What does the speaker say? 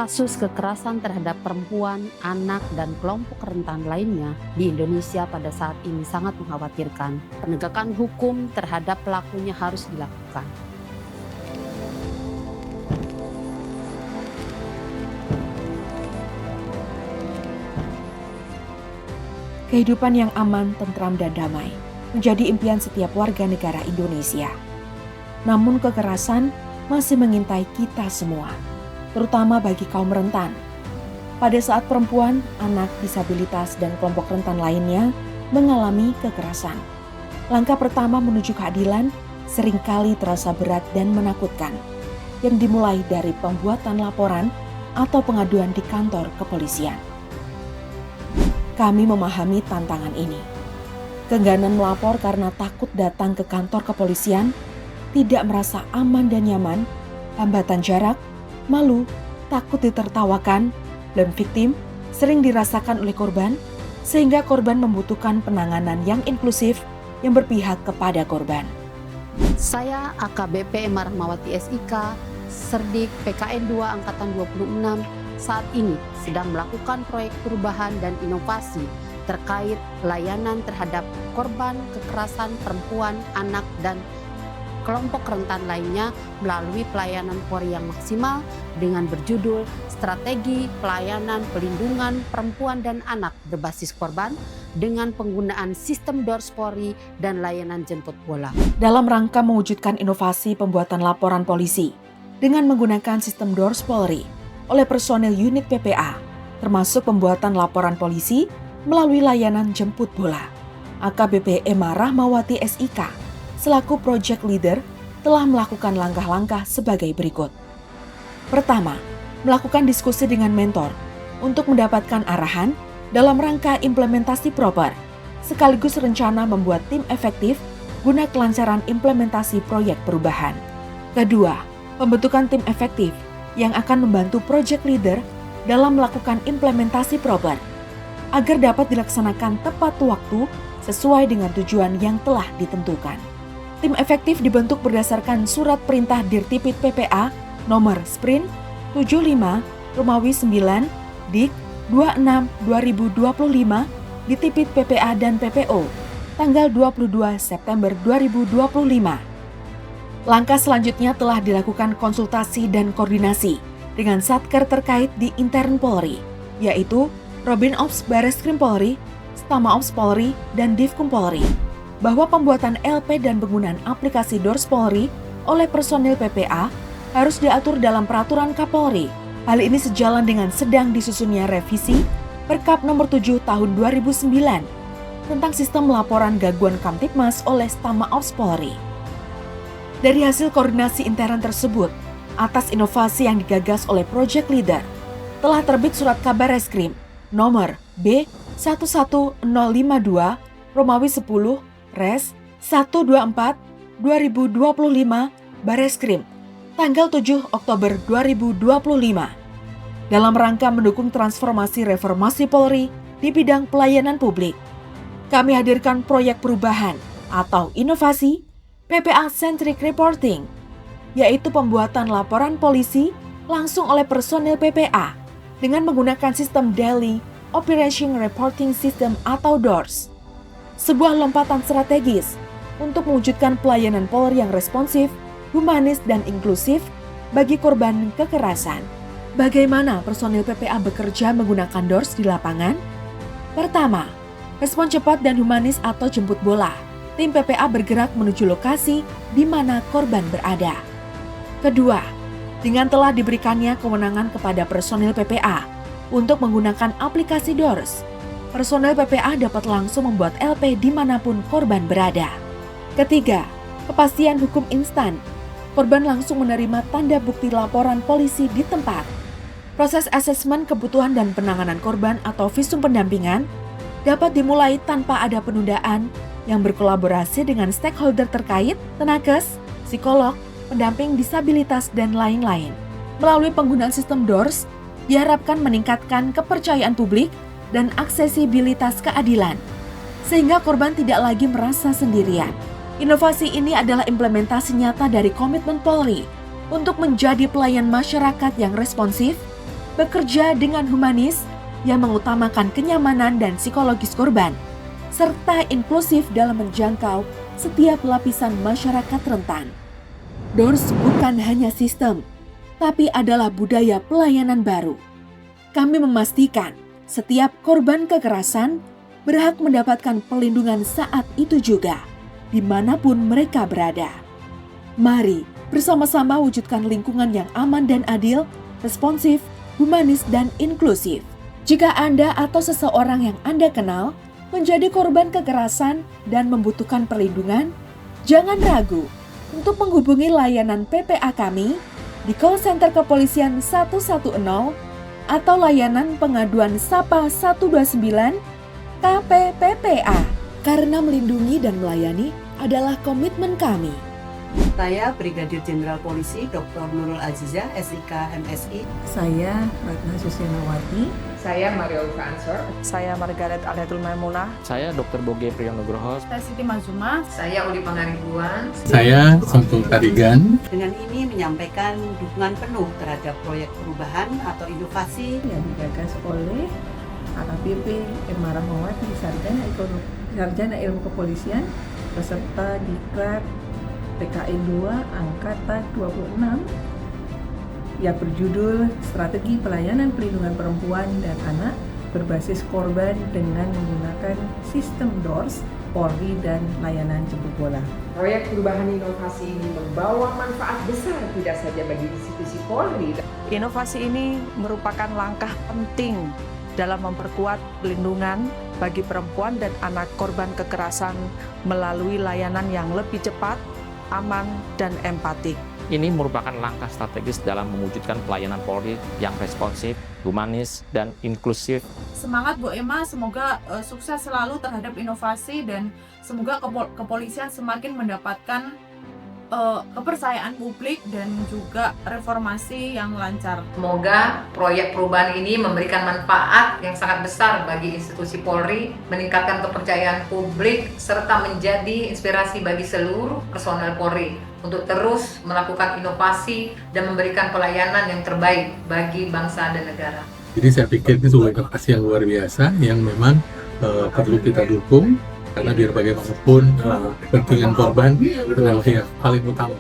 Kasus kekerasan terhadap perempuan, anak, dan kelompok rentan lainnya di Indonesia pada saat ini sangat mengkhawatirkan. Penegakan hukum terhadap pelakunya harus dilakukan. Kehidupan yang aman, tentram, dan damai menjadi impian setiap warga negara Indonesia. Namun kekerasan masih mengintai kita semua, terutama bagi kaum rentan. Pada saat perempuan, anak, disabilitas, dan kelompok rentan lainnya mengalami kekerasan, langkah pertama menuju keadilan seringkali terasa berat dan menakutkan, yang dimulai dari pembuatan laporan atau pengaduan di kantor kepolisian. Kami memahami tantangan ini. Keengganan melapor karena takut datang ke kantor kepolisian, tidak merasa aman dan nyaman, hambatan jarak, malu, takut ditertawakan, dan viktim sering dirasakan oleh korban, sehingga korban membutuhkan penanganan yang inklusif yang berpihak kepada korban. Saya AKBP Emma Rahmawati SIK, Serdik PKN 2 Angkatan 26, saat ini sedang melakukan proyek perubahan dan inovasi terkait layanan terhadap korban kekerasan perempuan, anak, dan kelompok rentan lainnya melalui pelayanan Polri yang maksimal dengan berjudul Strategi Pelayanan Pelindungan Perempuan dan Anak berbasis korban dengan penggunaan sistem DORS Polri dan layanan jemput bola. Dalam rangka mewujudkan inovasi pembuatan laporan polisi dengan menggunakan sistem DORS Polri oleh personel unit PPA, termasuk pembuatan laporan polisi melalui layanan jemput bola, AKBP Emma Rahmawati SIK selaku project leader telah melakukan langkah-langkah sebagai berikut. Pertama, melakukan diskusi dengan mentor untuk mendapatkan arahan dalam rangka implementasi proper, sekaligus rencana membuat tim efektif guna kelancaran implementasi proyek perubahan. Kedua, pembentukan tim efektif yang akan membantu project leader dalam melakukan implementasi proper agar dapat dilaksanakan tepat waktu sesuai dengan tujuan yang telah ditentukan. Tim efektif dibentuk berdasarkan surat perintah Dirtipid PPA nomor Sprint 75 Romawi 9 Dik 26 2025 Ditipid PPA dan PPO tanggal 22 September 2025. Langkah selanjutnya telah dilakukan konsultasi dan koordinasi dengan satker terkait di intern Polri, yaitu Robin Ops Bareskrim Polri, Stama Ops Polri, dan Divkum Polri, bahwa pembuatan LP dan penggunaan aplikasi DORS Polri oleh personil PPA harus diatur dalam peraturan Kapolri. Hal ini sejalan dengan sedang disusunnya revisi Perkap nomor 7 tahun 2009 tentang sistem laporan gangguan Kamtibmas oleh Stama Ops Polri. Dari hasil koordinasi intern tersebut, atas inovasi yang digagas oleh project leader, telah terbit surat kabar reskrim nomor B11052 Romawi 10 Res 124 2025 Bareskrim tanggal 7 Oktober 2025 dalam rangka mendukung transformasi reformasi Polri di bidang pelayanan publik. Kami hadirkan proyek perubahan atau inovasi PPA Centric Reporting, yaitu pembuatan laporan polisi langsung oleh personil PPA dengan menggunakan sistem Daily Operation Reporting System atau DORS. Sebuah lompatan strategis untuk mewujudkan pelayanan Polri yang responsif, humanis, dan inklusif bagi korban kekerasan. Bagaimana personil PPA bekerja menggunakan DORS di lapangan? Pertama, respon cepat dan humanis atau jemput bola. Tim PPA bergerak menuju lokasi di mana korban berada. Kedua, dengan telah diberikannya kewenangan kepada personil PPA untuk menggunakan aplikasi DORS, personil PPA dapat langsung membuat LP dimanapun korban berada. Ketiga, kepastian hukum instan. Korban langsung menerima tanda bukti laporan polisi di tempat. Proses asesmen kebutuhan dan penanganan korban atau visum pendampingan dapat dimulai tanpa ada penundaan yang berkolaborasi dengan stakeholder terkait, tenagas, psikolog, pendamping disabilitas, dan lain-lain. Melalui penggunaan sistem DORS, diharapkan meningkatkan kepercayaan publik dan aksesibilitas keadilan, sehingga korban tidak lagi merasa sendirian. Inovasi ini adalah implementasi nyata dari komitmen Polri untuk menjadi pelayan masyarakat yang responsif, bekerja dengan humanis yang mengutamakan kenyamanan dan psikologis korban, serta inklusif dalam menjangkau setiap lapisan masyarakat rentan. DORS bukan hanya sistem, tapi adalah budaya pelayanan baru. Kami memastikan setiap korban kekerasan berhak mendapatkan perlindungan saat itu juga, dimanapun mereka berada. Mari bersama-sama wujudkan lingkungan yang aman dan adil, responsif, humanis, dan inklusif. Jika Anda atau seseorang yang Anda kenal menjadi korban kekerasan dan membutuhkan perlindungan, jangan ragu untuk menghubungi layanan PPA kami di call center kepolisian 110 atau layanan pengaduan SAPA 129 KPPPA. Karena melindungi dan melayani adalah komitmen kami. Saya Brigadir Jenderal Polisi Dr. Nurul Azizah, SIK MSI. Saya Ratna Susianawati. Saya Maria Ulfa Ansor. Saya Margaret Aliatul Maimunah. Saya Dr. Boge Priyonugroho. Saya Siti Mazuma. Saya Uli Pangaribuan. Saya Songkul Tarigan. Dengan ini menyampaikan dukungan penuh terhadap proyek perubahan atau inovasi Yang digagas oleh AKBP Emma Rahmawati, Sarjana Ilmu Kepolisian, beserta Diklat PKN 2 Angkatan 26 yang berjudul Strategi Pelayanan Perlindungan Perempuan dan Anak berbasis korban dengan menggunakan sistem DORS, Polri, dan layanan jemput bola. Proyek perubahan inovasi ini membawa manfaat besar tidak saja bagi institusi Polri. Inovasi ini merupakan langkah penting dalam memperkuat pelindungan bagi perempuan dan anak korban kekerasan melalui layanan yang lebih cepat, aman, dan empatik. Ini merupakan langkah strategis dalam mewujudkan pelayanan Polri yang responsif, humanis, dan inklusif. Semangat Bu Emma, semoga sukses selalu terhadap inovasi dan semoga kepolisian semakin mendapatkan kepercayaan publik dan juga reformasi yang lancar. Semoga proyek perubahan ini memberikan manfaat yang sangat besar bagi institusi Polri, meningkatkan kepercayaan publik, serta menjadi inspirasi bagi seluruh personel Polri untuk terus melakukan inovasi dan memberikan pelayanan yang terbaik bagi bangsa dan negara. Jadi saya pikir ini sebuah inovasi yang luar biasa yang memang perlu kita dukung karena biar bagaimanapun kepentingan korban adalah yang paling utama.